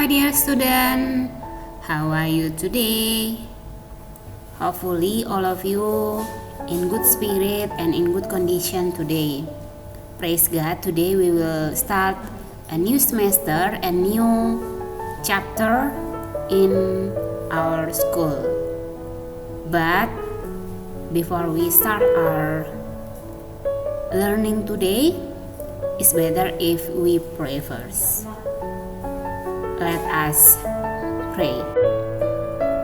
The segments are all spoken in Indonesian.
my dear student, how are you today? Hopefully all of you in good spirit and in good condition today. Praise God, today we will start a new semester and new chapter in our school. But before we start our learning today, it's better if we pray first. Let us pray.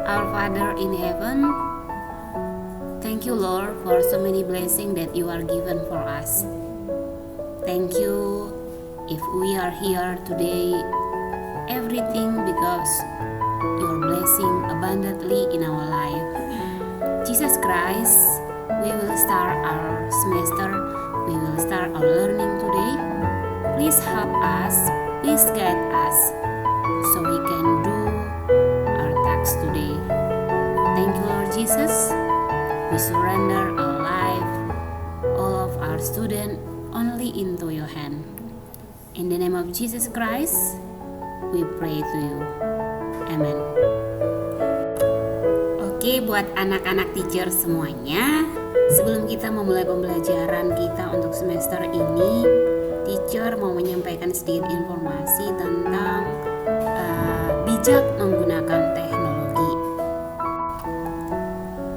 Our Father in heaven, thank you, Lord, for so many blessings that you are given for us. Thank you if we are here today, everything because your blessing abundantly in our life. Jesus Christ, we will start our semester, we will start our learning today. Please help us, please guide us so we can do our tasks today. Thank you, Lord Jesus. We surrender our life, all of our students, only into your hand. In the name of Jesus Christ, we pray to you. Amen. Oke, buat anak-anak teacher semuanya, sebelum kita memulai pembelajaran kita untuk semester ini, teacher mau menyampaikan sedikit informasi tentang bijak menggunakan teknologi.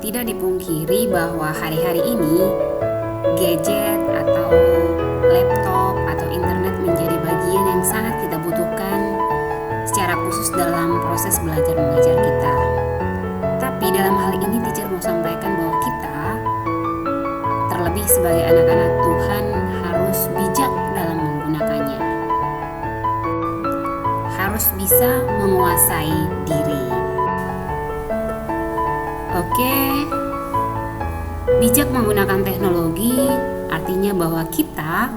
Tidak dipungkiri bahwa hari-hari ini gadget atau laptop atau internet menjadi bagian yang sangat kita butuhkan secara khusus dalam proses belajar mengajar kita. Tapi dalam hal ini teacher mau sampaikan bahwa kita terlebih sebagai anak-anak Tuhan harus bijak dalam menggunakannya. Harus bisa menguasai diri. Oke. Bijak menggunakan teknologi artinya bahwa kita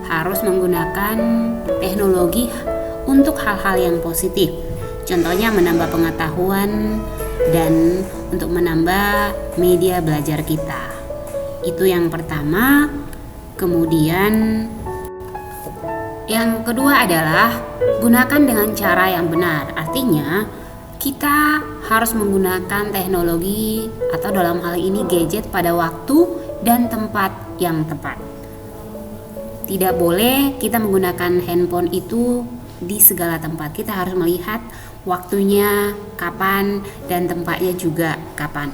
harus menggunakan teknologi untuk hal-hal yang positif. Contohnya menambah pengetahuan dan untuk menambah media belajar kita. Itu yang pertama. Kemudian yang kedua adalah gunakan dengan cara yang benar. Artinya kita harus menggunakan teknologi atau dalam hal ini gadget pada waktu dan tempat yang tepat. Tidak boleh kita menggunakan handphone itu di segala tempat. Kita harus melihat waktunya kapan dan tempatnya juga kapan.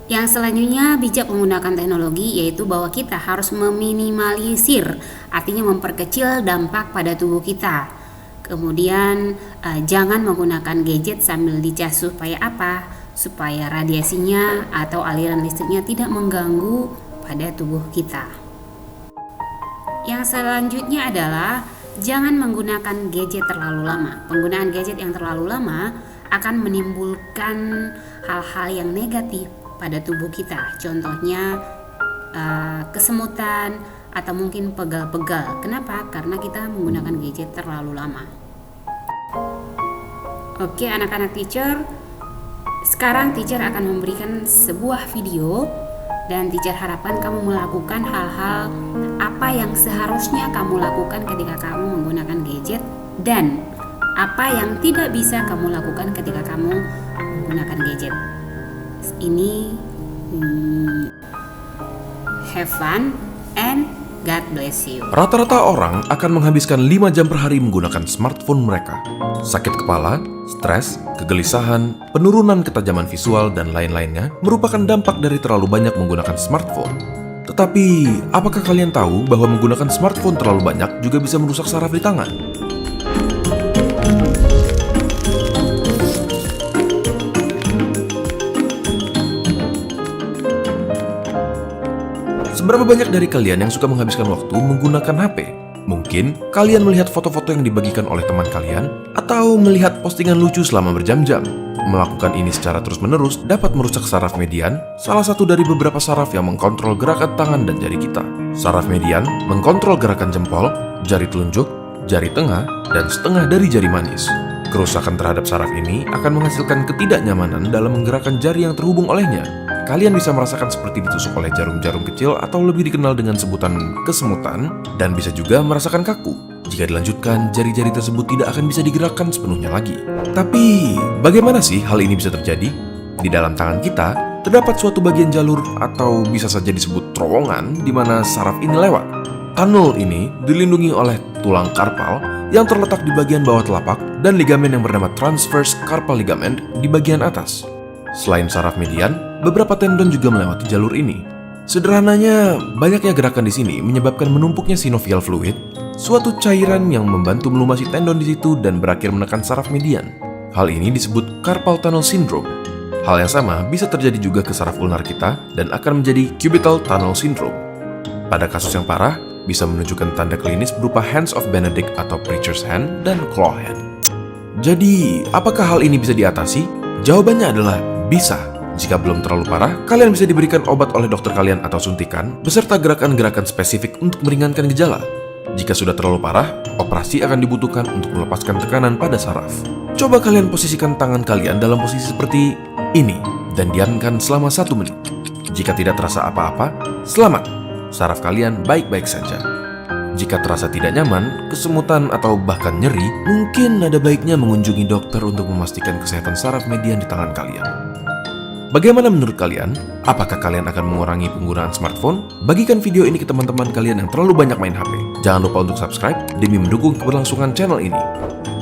Yang selanjutnya bijak menggunakan teknologi yaitu bahwa kita harus meminimalisir, artinya memperkecil dampak pada tubuh kita. Kemudian jangan menggunakan gadget sambil dicas supaya apa? Supaya radiasinya atau aliran listriknya tidak mengganggu pada tubuh kita. Yang selanjutnya adalah jangan menggunakan gadget terlalu lama. Penggunaan gadget yang terlalu lama akan menimbulkan hal-hal yang negatif pada tubuh kita. Contohnya kesemutan atau mungkin pegal-pegal. Kenapa? Karena kita menggunakan gadget terlalu lama. Oke, anak-anak teacher, sekarang teacher akan memberikan sebuah video dan teacher harapkan kamu melakukan hal-hal apa yang seharusnya kamu lakukan ketika kamu menggunakan gadget dan apa yang tidak bisa kamu lakukan ketika kamu menggunakan gadget. Ini have fun and God bless you. Rata-rata orang akan menghabiskan 5 jam per hari menggunakan smartphone mereka. Sakit kepala, stres, kegelisahan, penurunan ketajaman visual, dan lain-lainnya merupakan dampak dari terlalu banyak menggunakan smartphone. Tetapi, apakah kalian tahu bahwa menggunakan smartphone terlalu banyak juga bisa merusak saraf di tangan? Seberapa banyak dari kalian yang suka menghabiskan waktu menggunakan HP? Mungkin kalian melihat foto-foto yang dibagikan oleh teman kalian atau melihat postingan lucu selama berjam-jam. Melakukan ini secara terus-menerus dapat merusak saraf median, salah satu dari beberapa saraf yang mengkontrol gerakan tangan dan jari kita. Saraf median mengkontrol gerakan jempol, jari telunjuk, jari tengah, dan setengah dari jari manis. Kerusakan terhadap saraf ini akan menghasilkan ketidaknyamanan dalam menggerakkan jari yang terhubung olehnya. Kalian bisa merasakan seperti ditusuk oleh jarum-jarum kecil atau lebih dikenal dengan sebutan kesemutan, dan bisa juga merasakan kaku. Jika dilanjutkan, jari-jari tersebut tidak akan bisa digerakkan sepenuhnya lagi. Tapi, bagaimana sih hal ini bisa terjadi? Di dalam tangan kita, terdapat suatu bagian jalur atau bisa saja disebut terowongan di mana saraf ini lewat. Tunnel ini dilindungi oleh tulang karpal yang terletak di bagian bawah telapak dan ligamen yang bernama transverse carpal ligament di bagian atas. Selain saraf median, beberapa tendon juga melewati jalur ini. Sederhananya, banyaknya gerakan di sini menyebabkan menumpuknya synovial fluid, suatu cairan yang membantu melumasi tendon di situ dan berakhir menekan saraf median. Hal ini disebut carpal tunnel syndrome. Hal yang sama bisa terjadi juga ke saraf ulnar kita dan akan menjadi cubital tunnel syndrome. Pada kasus yang parah, bisa menunjukkan tanda klinis berupa hands of Benedict atau preacher's hand dan claw hand. Jadi, apakah hal ini bisa diatasi? Jawabannya adalah bisa. Jika belum terlalu parah, kalian bisa diberikan obat oleh dokter kalian atau suntikan, beserta gerakan-gerakan spesifik untuk meringankan gejala. Jika sudah terlalu parah, operasi akan dibutuhkan untuk melepaskan tekanan pada saraf. Coba kalian posisikan tangan kalian dalam posisi seperti ini, dan diamkan selama 1 menit. Jika tidak terasa apa-apa, selamat, saraf kalian baik-baik saja. Jika terasa tidak nyaman, kesemutan, atau bahkan nyeri, mungkin ada baiknya mengunjungi dokter untuk memastikan kesehatan saraf median di tangan kalian. Bagaimana menurut kalian? Apakah kalian akan mengurangi penggunaan smartphone? Bagikan video ini ke teman-teman kalian yang terlalu banyak main HP. Jangan lupa untuk subscribe demi mendukung keberlangsungan channel ini.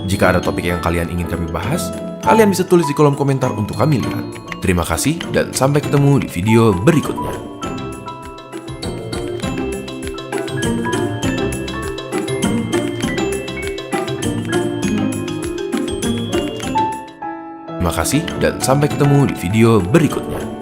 Jika ada topik yang kalian ingin kami bahas, kalian bisa tulis di kolom komentar untuk kami lihat. Terima kasih dan sampai ketemu di video berikutnya. Terima kasih dan sampai ketemu di video berikutnya.